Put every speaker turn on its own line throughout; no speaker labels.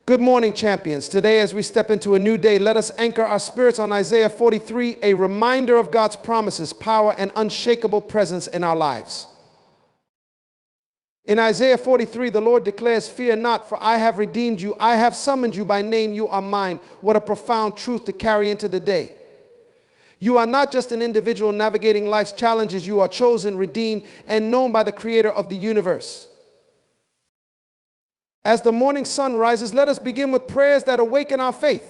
Good morning, champions. Today, as we step into a new day, let us anchor our spirits on Isaiah 43, a reminder of God's promises, power, and unshakable presence in our lives. In Isaiah 43, the Lord declares, "Fear not, for I have redeemed you. I have summoned you by name. You are mine." What a profound truth to carry into the day. You are not just an individual navigating life's challenges. You are chosen, redeemed, and known by the Creator of the universe. As the morning sun rises, let us begin with prayers that awaken our faith.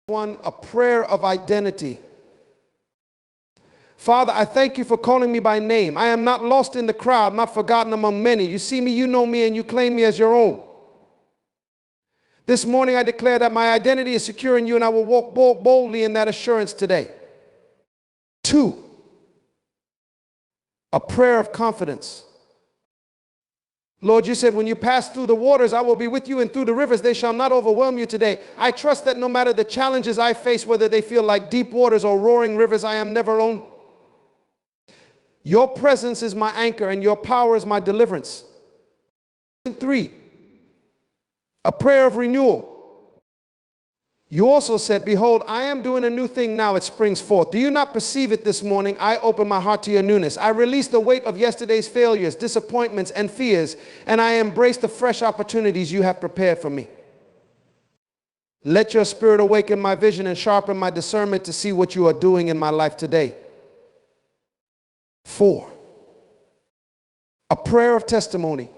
One, a prayer of identity. Father, I thank you for calling me by name. I am not lost in the crowd, not forgotten among many. You see me, you know me, and you claim me as your own. This morning I declare that my identity is secure in you, and I will walk boldly in that assurance today. Two, a prayer of confidence. Lord, you said when you pass through the waters, I will be with you, and through the rivers, they shall not overwhelm you today. I trust that no matter the challenges I face, whether they feel like deep waters or roaring rivers, I am never alone. Your presence is my anchor, and your power is my deliverance. Three, a prayer of renewal. You also said, "Behold, I am doing a new thing now, it springs forth." Do you not perceive it this morning? I open my heart to your newness. I release the weight of yesterday's failures, disappointments, and fears, and I embrace the fresh opportunities you have prepared for me. Let your spirit awaken my vision and sharpen my discernment to see what you are doing in my life today. Four, a prayer of testimony.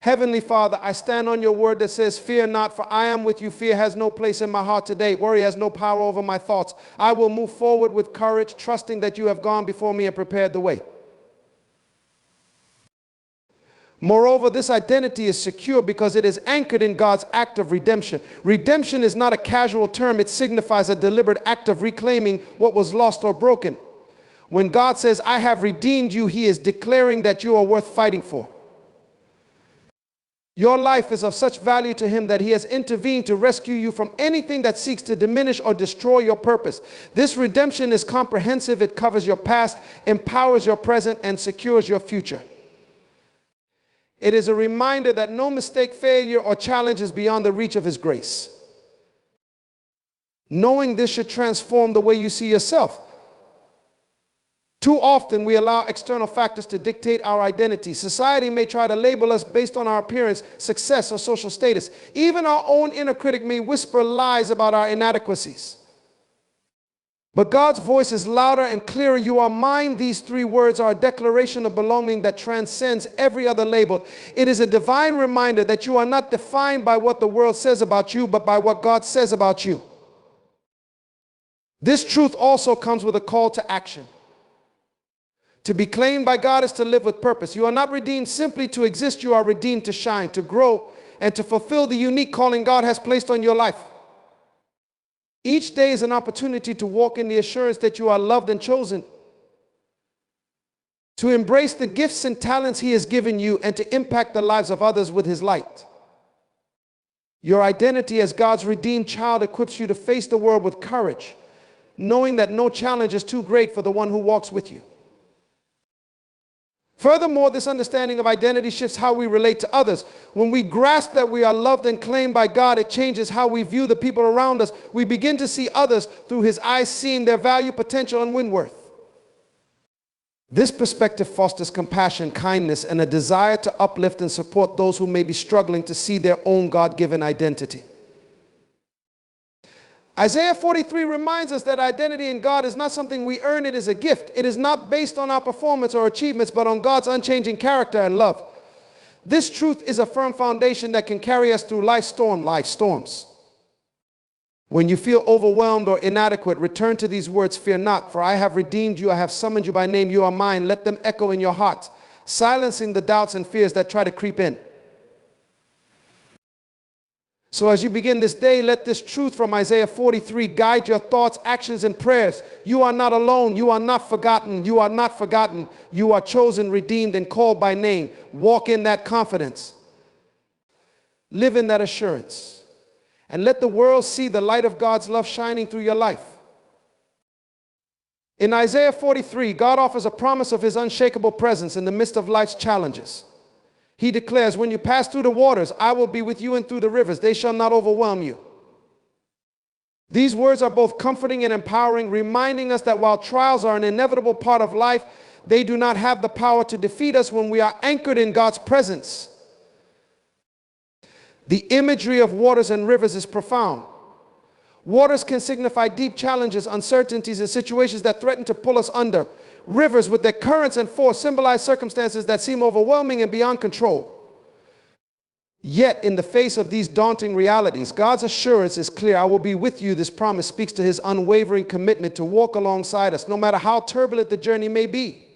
Heavenly Father, I stand on your word that says, "Fear not, for I am with you." Fear has no place in my heart today. Worry has no power over my thoughts. I will move forward with courage, trusting that you have gone before me and prepared the way. Moreover, this identity is secure because it is anchored in God's act of redemption. Redemption is not a casual term. It signifies a deliberate act of reclaiming what was lost or broken. When God says, "I have redeemed you," he is declaring that you are worth fighting for. Your life is of such value to him that he has intervened to rescue you from anything that seeks to diminish or destroy your purpose. This redemption is comprehensive. It covers your past, empowers your present, and secures your future. It is a reminder that no mistake, failure, or challenge is beyond the reach of his grace. Knowing this should transform the way you see yourself. Too often we allow external factors to dictate our identity. Society may try to label us based on our appearance, success, or social status. Even our own inner critic may whisper lies about our inadequacies. But God's voice is louder and clearer. "You are mine." These three words are a declaration of belonging that transcends every other label. It is a divine reminder that you are not defined by what the world says about you, but by what God says about you. This truth also comes with a call to action. To be claimed by God is to live with purpose. You are not redeemed simply to exist. You are redeemed to shine, to grow, and to fulfill the unique calling God has placed on your life. Each day is an opportunity to walk in the assurance that you are loved and chosen, to embrace the gifts and talents he has given you, and to impact the lives of others with his light. Your identity as God's redeemed child equips you to face the world with courage, knowing that no challenge is too great for the one who walks with you. Furthermore, this understanding of identity shifts how we relate to others. When we grasp that we are loved and claimed by God, it changes how we view the people around us. We begin to see others through his eyes, seeing their value, potential, and win-worth. This perspective fosters compassion, kindness, and a desire to uplift and support those who may be struggling to see their own God-given identity. Isaiah 43 reminds us that identity in God is not something we earn. It is a gift. It is not based on our performance or achievements, but on God's unchanging character and love. This truth is a firm foundation that can carry us through life's storms. When you feel overwhelmed or inadequate, return to these words, "Fear not, for I have redeemed you. I have summoned you by name. You are mine." Let them echo in your heart, silencing the doubts and fears that try to creep in. So as you begin this day, let this truth from Isaiah 43 guide your thoughts, actions, and prayers. You are not alone. You are not forgotten. You are not forgotten. You are chosen, redeemed, and called by name. Walk in that confidence. Live in that assurance. And let the world see the light of God's love shining through your life. In Isaiah 43, God offers a promise of his unshakable presence in the midst of life's challenges. He declares, when you pass through the waters, I will be with you, and through the rivers, they shall not overwhelm you. These words are both comforting and empowering, reminding us that while trials are an inevitable part of life, they do not have the power to defeat us when we are anchored in God's presence. The imagery of waters and rivers is profound. Waters can signify deep challenges, uncertainties, and situations that threaten to pull us under. Rivers, with their currents and force, symbolize circumstances that seem overwhelming and beyond control. Yet, in the face of these daunting realities, God's assurance is clear. I will be with you. This promise speaks to his unwavering commitment to walk alongside us, no matter how turbulent the journey may be.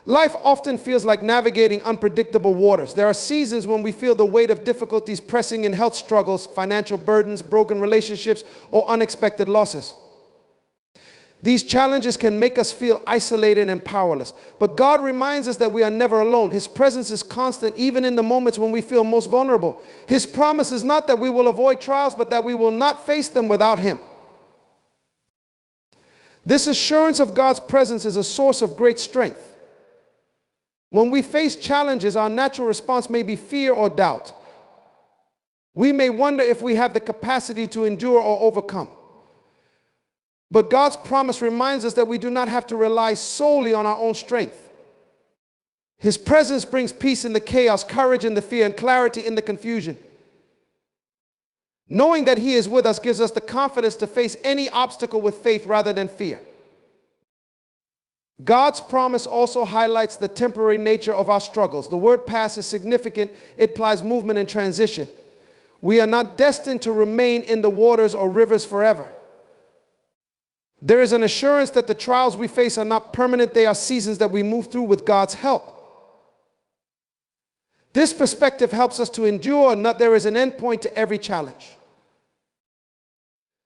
Life often feels like navigating unpredictable waters. There are seasons when we feel the weight of difficulties pressing in, health struggles, financial burdens, broken relationships, or unexpected losses. These challenges can make us feel isolated and powerless. But God reminds us that we are never alone. His presence is constant, even in the moments when we feel most vulnerable. His promise is not that we will avoid trials, but that we will not face them without him. This assurance of God's presence is a source of great strength. When we face challenges, our natural response may be fear or doubt. We may wonder if we have the capacity to endure or overcome. But God's promise reminds us that we do not have to rely solely on our own strength. His presence brings peace in the chaos, courage in the fear, and clarity in the confusion. Knowing that he is with us gives us the confidence to face any obstacle with faith rather than fear. God's promise also highlights the temporary nature of our struggles. The word past is significant. It implies movement and transition. We are not destined to remain in the waters or rivers forever. There is an assurance that the trials we face are not permanent. They are seasons that we move through with God's help. This perspective helps us to endure, and that there is an end point to every challenge.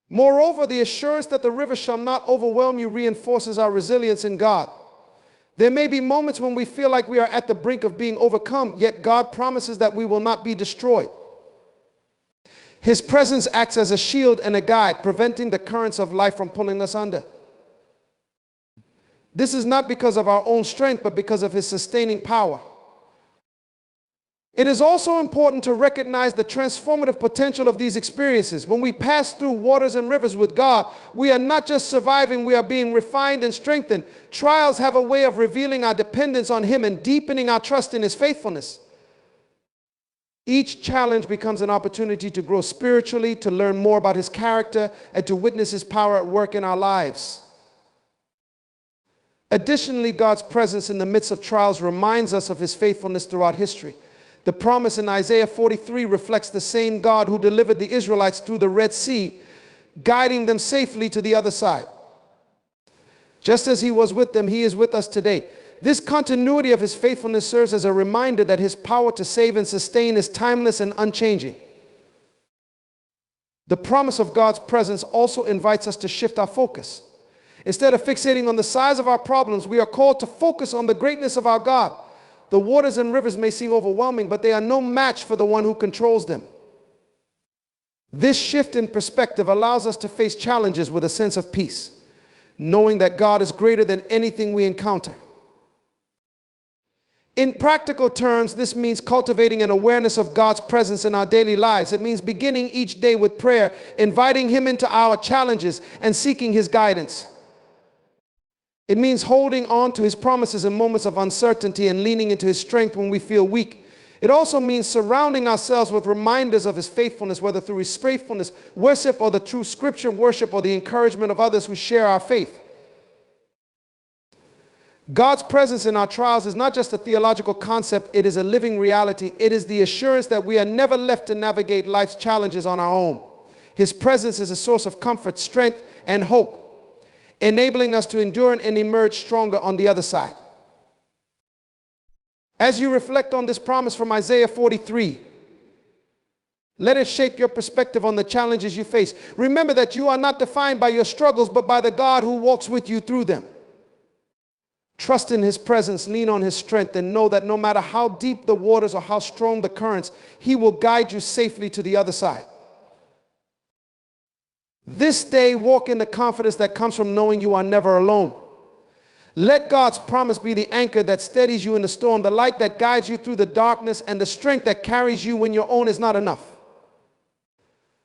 Moreover, the assurance that the river shall not overwhelm you reinforces our resilience in God. There may be moments when we feel like we are at the brink of being overcome, yet God promises that we will not be destroyed. His presence acts as a shield and a guide, preventing the currents of life from pulling us under. This is not because of our own strength, but because of his sustaining power. It is also important to recognize the transformative potential of these experiences. When we pass through waters and rivers with God, we are not just surviving, we are being refined and strengthened. Trials have a way of revealing our dependence on him and deepening our trust in his faithfulness. Each challenge becomes an opportunity to grow spiritually, to learn more about his character, and to witness his power at work in our lives. Additionally, God's presence in the midst of trials reminds us of his faithfulness throughout history. The promise in Isaiah 43 reflects the same God who delivered the Israelites through the Red Sea, guiding them safely to the other side. Just as he was with them, he is with us today. This continuity of his faithfulness serves as a reminder that his power to save and sustain is timeless and unchanging. The promise of God's presence also invites us to shift our focus. Instead of fixating on the size of our problems, we are called to focus on the greatness of our God. The waters and rivers may seem overwhelming, but they are no match for the one who controls them. This shift in perspective allows us to face challenges with a sense of peace, knowing that God is greater than anything we encounter. In practical terms, this means cultivating an awareness of God's presence in our daily lives. It means beginning each day with prayer, inviting him into our challenges, and seeking his guidance. It means holding on to his promises in moments of uncertainty and leaning into his strength when we feel weak. It also means surrounding ourselves with reminders of his faithfulness, whether through his faithfulness, worship, or the true scripture worship, or the encouragement of others who share our faith. God's presence in our trials is not just a theological concept, it is a living reality. It is the assurance that we are never left to navigate life's challenges on our own. His presence is a source of comfort, strength, and hope, enabling us to endure and emerge stronger on the other side. As you reflect on this promise from Isaiah 43, let it shape your perspective on the challenges you face. Remember that you are not defined by your struggles, but by the God who walks with you through them. Trust in his presence, lean on his strength, and know that no matter how deep the waters or how strong the currents, he will guide you safely to the other side. This day, walk in the confidence that comes from knowing you are never alone. Let God's promise be the anchor that steadies you in the storm, the light that guides you through the darkness, and the strength that carries you when your own is not enough.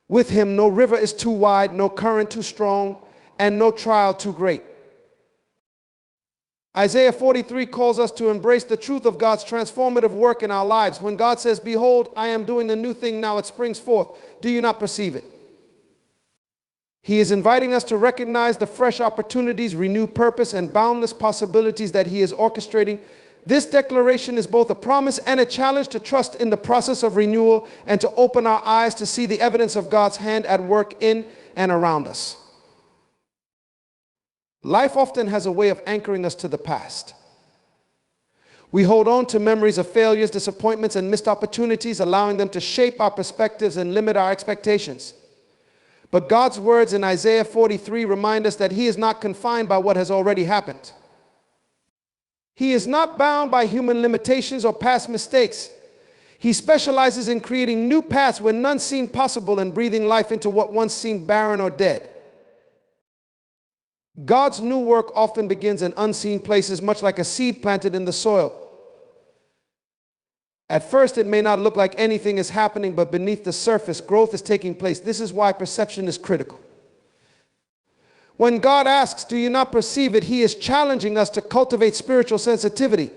With him, no river is too wide, no current too strong, and no trial too great. Isaiah 43 calls us to embrace the truth of God's transformative work in our lives. When God says, "Behold, I am doing a new thing, now it springs forth," do you not perceive it? He is inviting us to recognize the fresh opportunities, renewed purpose, and boundless possibilities that he is orchestrating. This declaration is both a promise and a challenge to trust in the process of renewal and to open our eyes to see the evidence of God's hand at work in and around us. Life often has a way of anchoring us to the past. We hold on to memories of failures, disappointments, and missed opportunities, allowing them to shape our perspectives and limit our expectations. But God's words in Isaiah 43 remind us that he is not confined by what has already happened. He is not bound by human limitations or past mistakes. He specializes in creating new paths where none seemed possible and breathing life into what once seemed barren or dead. God's new work often begins in unseen places, much like a seed planted in the soil. At first, it may not look like anything is happening, but beneath the surface, growth is taking place. This is why perception is critical. When God asks, "Do you not perceive it?" he is challenging us to cultivate spiritual sensitivity.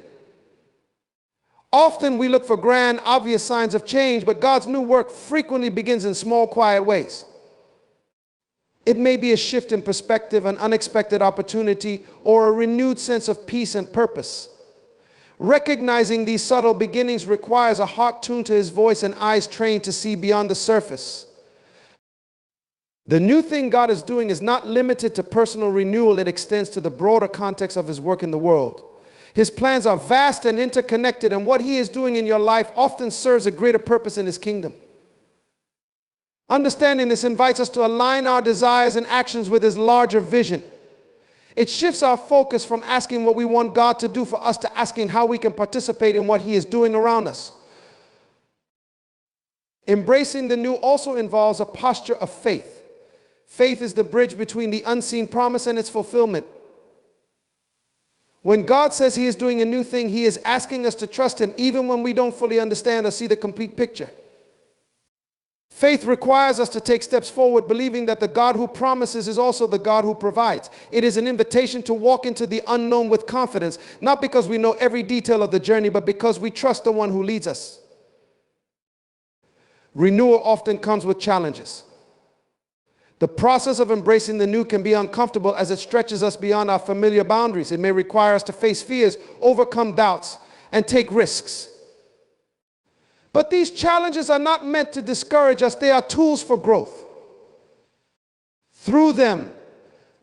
Often we look for grand, obvious signs of change, but God's new work frequently begins in small, quiet ways. It may be a shift in perspective, an unexpected opportunity, or a renewed sense of peace and purpose. Recognizing these subtle beginnings requires a heart tuned to his voice and eyes trained to see beyond the surface. The new thing God is doing is not limited to personal renewal. It extends to the broader context of his work in the world. His plans are vast and interconnected, and what he is doing in your life often serves a greater purpose in his kingdom. Understanding this invites us to align our desires and actions with his larger vision. It shifts our focus from asking what we want God to do for us to asking how we can participate in what he is doing around us. Embracing the new also involves a posture of faith. Faith is the bridge between the unseen promise and its fulfillment. When God says he is doing a new thing, he is asking us to trust him even when we don't fully understand or see the complete picture. Faith requires us to take steps forward, believing that the God who promises is also the God who provides. It is an invitation to walk into the unknown with confidence, not because we know every detail of the journey, but because we trust the one who leads us. Renewal often comes with challenges. The process of embracing the new can be uncomfortable as it stretches us beyond our familiar boundaries. It may require us to face fears, overcome doubts, and take risks. But these challenges are not meant to discourage us. They are tools for growth. Through them,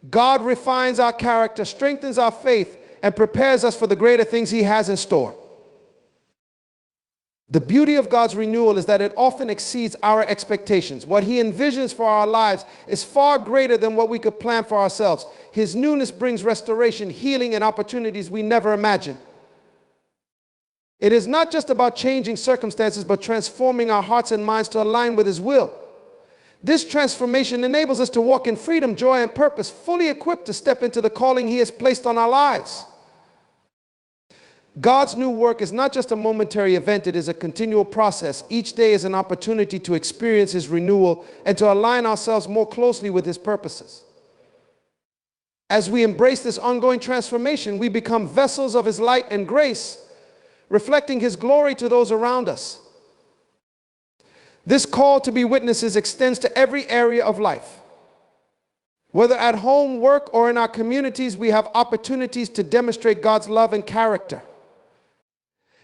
God refines our character, strengthens our faith, and prepares us for the greater things he has in store. The beauty of God's renewal is that it often exceeds our expectations. What he envisions for our lives is far greater than what we could plan for ourselves. His newness brings restoration, healing, and opportunities we never imagined. It is not just about changing circumstances, but transforming our hearts and minds to align with his will. This transformation enables us to walk in freedom, joy, and purpose, fully equipped to step into the calling he has placed on our lives. God's new work is not just a momentary event, it is a continual process. Each day is an opportunity to experience his renewal and to align ourselves more closely with his purposes. As we embrace this ongoing transformation, we become vessels of his light and grace, reflecting his glory to those around us. This call to be witnesses extends to every area of life. Whether at home, work, or in our communities, we have opportunities to demonstrate God's love and character.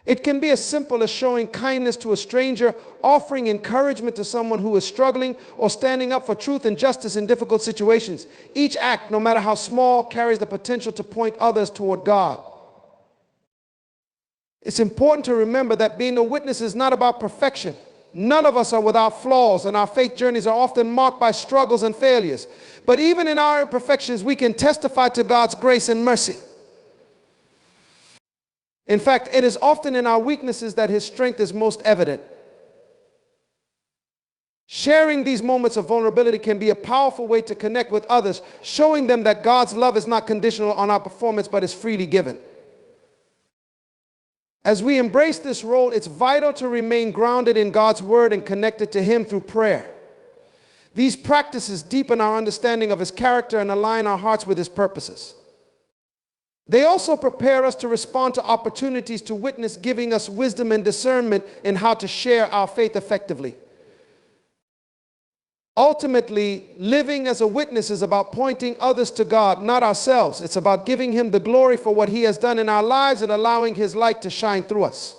It can be as simple as showing kindness to a stranger, offering encouragement to someone who is struggling, or standing up for truth and justice in difficult situations. Each act, no matter how small, carries the potential to point others toward God. It's important to remember that being a witness is not about perfection. None of us are without flaws, and our faith journeys are often marked by struggles and failures. But even in our imperfections, we can testify to God's grace and mercy. In fact, it is often in our weaknesses that his strength is most evident. Sharing these moments of vulnerability can be a powerful way to connect with others, showing them that God's love is not conditional on our performance, but is freely given. As we embrace this role, it's vital to remain grounded in God's word and connected to Him through prayer. These practices deepen our understanding of His character and align our hearts with His purposes. They also prepare us to respond to opportunities to witness, giving us wisdom and discernment in how to share our faith effectively. Ultimately, living as a witness is about pointing others to God, not ourselves. It's about giving Him the glory for what He has done in our lives and allowing His light to shine through us.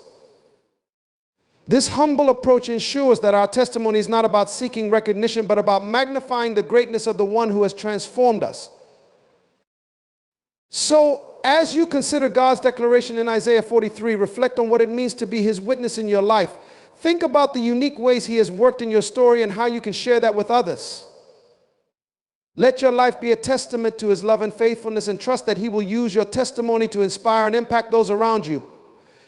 This humble approach ensures that our testimony is not about seeking recognition, but about magnifying the greatness of the one who has transformed us. So, as you consider God's declaration in Isaiah 43, reflect on what it means to be His witness in your life. Think about the unique ways He has worked in your story and how you can share that with others. Let your life be a testament to His love and faithfulness, and trust that He will use your testimony to inspire and impact those around you.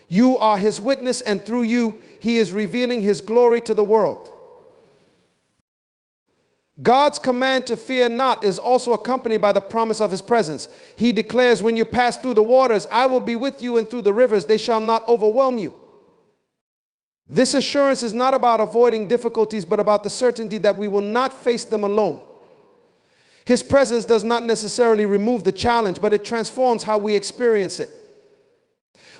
You are His witness, and through you, He is revealing His glory to the world. God's command to fear not is also accompanied by the promise of His presence. He declares, when you pass through the waters, I will be with you, and through the rivers, they shall not overwhelm you. This assurance is not about avoiding difficulties, but about the certainty that we will not face them alone. His presence does not necessarily remove the challenge, but it transforms how we experience it.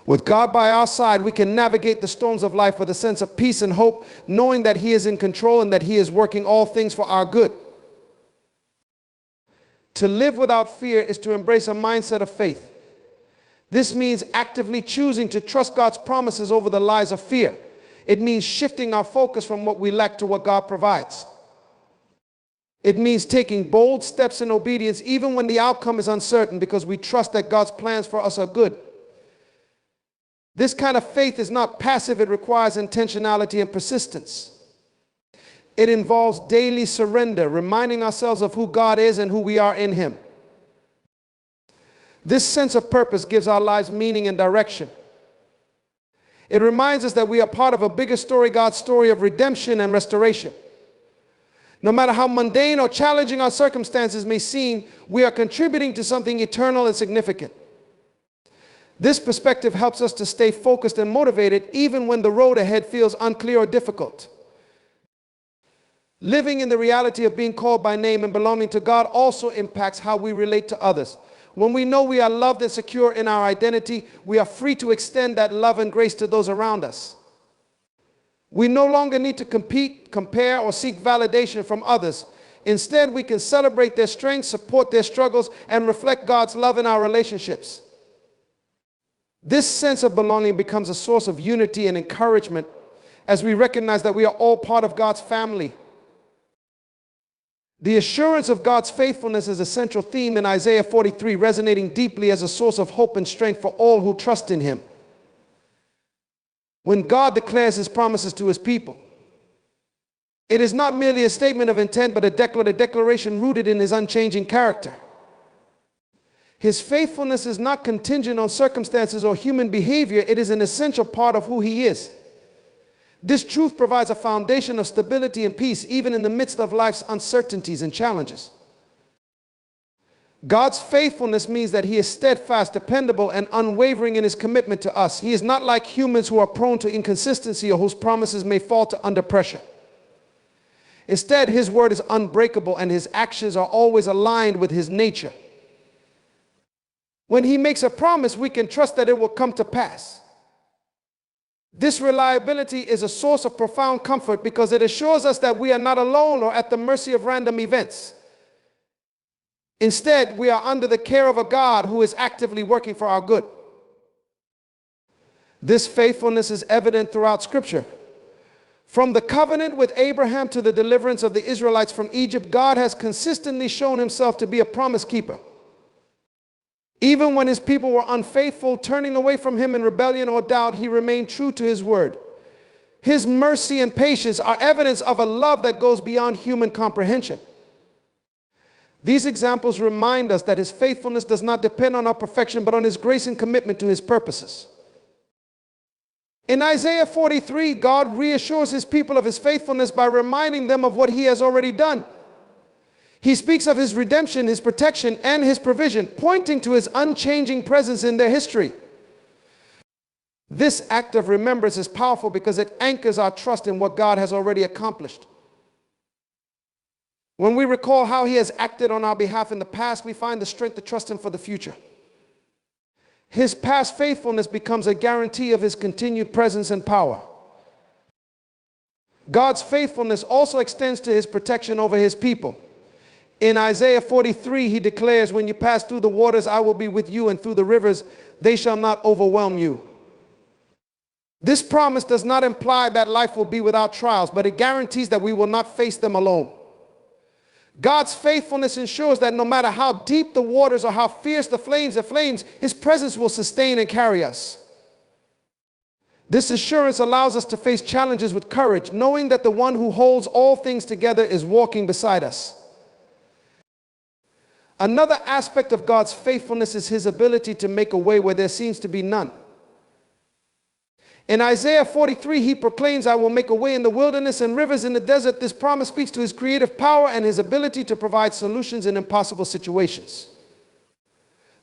With God by our side, we can navigate the storms of life with a sense of peace and hope, knowing that He is in control and that He is working all things for our good. To live without fear is to embrace a mindset of faith. This means actively choosing to trust God's promises over the lies of fear. It means shifting our focus from what we lack to what God provides. It means taking bold steps in obedience even when the outcome is uncertain, because we trust that God's plans for us are good. This kind of faith is not passive. It requires intentionality and persistence. It involves daily surrender, reminding ourselves of who God is and who we are in Him. This sense of purpose gives our lives meaning and direction. It reminds us that we are part of a bigger story, God's story of redemption and restoration. No matter how mundane or challenging our circumstances may seem, we are contributing to something eternal and significant. This perspective helps us to stay focused and motivated even when the road ahead feels unclear or difficult. Living in the reality of being called by name and belonging to God also impacts how we relate to others. When we know we are loved and secure in our identity, we are free to extend that love and grace to those around us. We no longer need to compete, compare, or seek validation from others. Instead, we can celebrate their strengths, support their struggles, and reflect God's love in our relationships. This sense of belonging becomes a source of unity and encouragement as we recognize that we are all part of God's family. The assurance of God's faithfulness is a central theme in Isaiah 43, resonating deeply as a source of hope and strength for all who trust in Him. When God declares His promises to His people, it is not merely a statement of intent, but a declaration rooted in His unchanging character. His faithfulness is not contingent on circumstances or human behavior. It is an essential part of who He is. This truth provides a foundation of stability and peace, even in the midst of life's uncertainties and challenges. God's faithfulness means that He is steadfast, dependable, and unwavering in His commitment to us. He is not like humans who are prone to inconsistency or whose promises may falter under pressure. Instead, His word is unbreakable and His actions are always aligned with His nature. When He makes a promise, we can trust that it will come to pass. This reliability is a source of profound comfort because it assures us that we are not alone or at the mercy of random events. Instead, we are under the care of a God who is actively working for our good. This faithfulness is evident throughout Scripture. From the covenant with Abraham to the deliverance of the Israelites from Egypt, God has consistently shown Himself to be a promise keeper. Even when His people were unfaithful, turning away from Him in rebellion or doubt, He remained true to His word. His mercy and patience are evidence of a love that goes beyond human comprehension. These examples remind us that His faithfulness does not depend on our perfection, but on His grace and commitment to His purposes. In Isaiah 43, God reassures his people of his faithfulness by reminding them of what he has already done. He speaks of his redemption, his protection, and his provision, pointing to his unchanging presence in their history. This act of remembrance is powerful because it anchors our trust in what God has already accomplished. When we recall how he has acted on our behalf in the past, we find the strength to trust him for the future. His past faithfulness becomes a guarantee of his continued presence and power. God's faithfulness also extends to his protection over his people. In Isaiah 43, he declares, when you pass through the waters, I will be with you, and through the rivers, they shall not overwhelm you. This promise does not imply that life will be without trials, but it guarantees that we will not face them alone. God's faithfulness ensures that no matter how deep the waters or how fierce the flames, his presence will sustain and carry us. This assurance allows us to face challenges with courage, knowing that the one who holds all things together is walking beside us. Another aspect of God's faithfulness is his ability to make a way where there seems to be none. In Isaiah 43, he proclaims, I will make a way in the wilderness and rivers in the desert. This promise speaks to his creative power and his ability to provide solutions in impossible situations.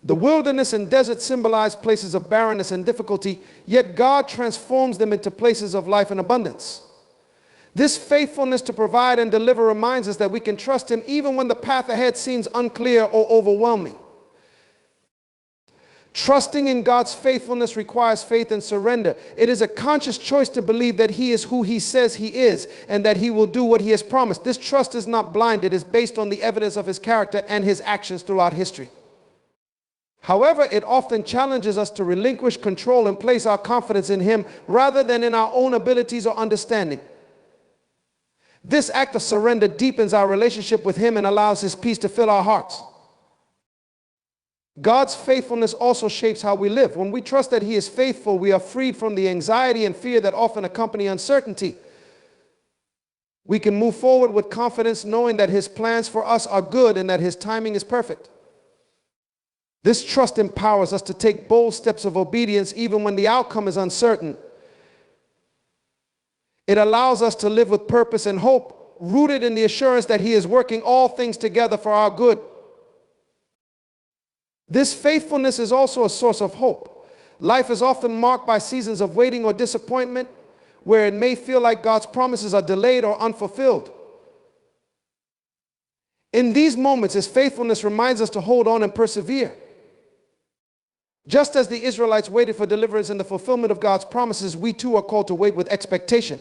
The wilderness and desert symbolize places of barrenness and difficulty, yet God transforms them into places of life and abundance. This faithfulness to provide and deliver reminds us that we can trust him even when the path ahead seems unclear or overwhelming. Trusting in God's faithfulness requires faith and surrender. It is a conscious choice to believe that he is who he says he is and that he will do what he has promised. This trust is not blind. It is based on the evidence of his character and his actions throughout history. However, it often challenges us to relinquish control and place our confidence in him rather than in our own abilities or understanding. This act of surrender deepens our relationship with him and allows his peace to fill our hearts. God's faithfulness also shapes how we live. When we trust that he is faithful, we are freed from the anxiety and fear that often accompany uncertainty. We can move forward with confidence, knowing that his plans for us are good and that his timing is perfect. This trust empowers us to take bold steps of obedience even when the outcome is uncertain. It allows us to live with purpose and hope, rooted in the assurance that he is working all things together for our good. This faithfulness is also a source of hope. Life is often marked by seasons of waiting or disappointment, where it may feel like God's promises are delayed or unfulfilled. In these moments, his faithfulness reminds us to hold on and persevere. Just as the Israelites waited for deliverance and the fulfillment of God's promises, we too are called to wait with expectation.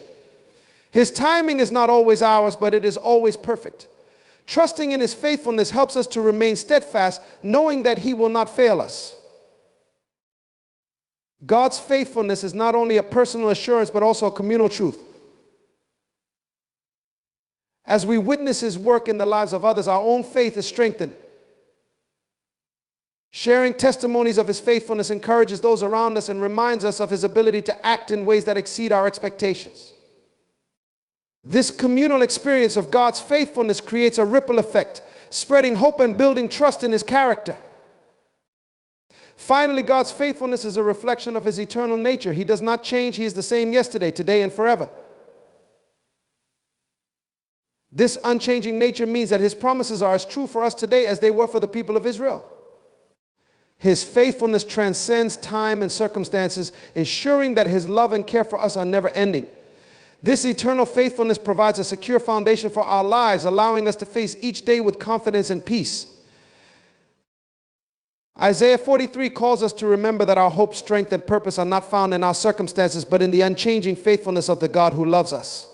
His timing is not always ours, but it is always perfect. Trusting in his faithfulness helps us to remain steadfast, knowing that he will not fail us. God's faithfulness is not only a personal assurance, but also a communal truth. As we witness his work in the lives of others, our own faith is strengthened. Sharing testimonies of his faithfulness encourages those around us and reminds us of his ability to act in ways that exceed our expectations. This communal experience of God's faithfulness creates a ripple effect, spreading hope and building trust in his character. Finally, God's faithfulness is a reflection of his eternal nature. He does not change. He is the same yesterday, today, and forever. This unchanging nature means that his promises are as true for us today as they were for the people of Israel. His faithfulness transcends time and circumstances, ensuring that his love and care for us are never ending. This eternal faithfulness provides a secure foundation for our lives, allowing us to face each day with confidence and peace. Isaiah 43 calls us to remember that our hope, strength, and purpose are not found in our circumstances, but in the unchanging faithfulness of the God who loves us.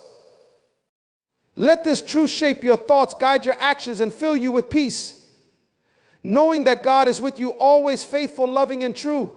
Let this truth shape your thoughts, guide your actions, and fill you with peace, knowing that God is with you, always faithful, loving, and true.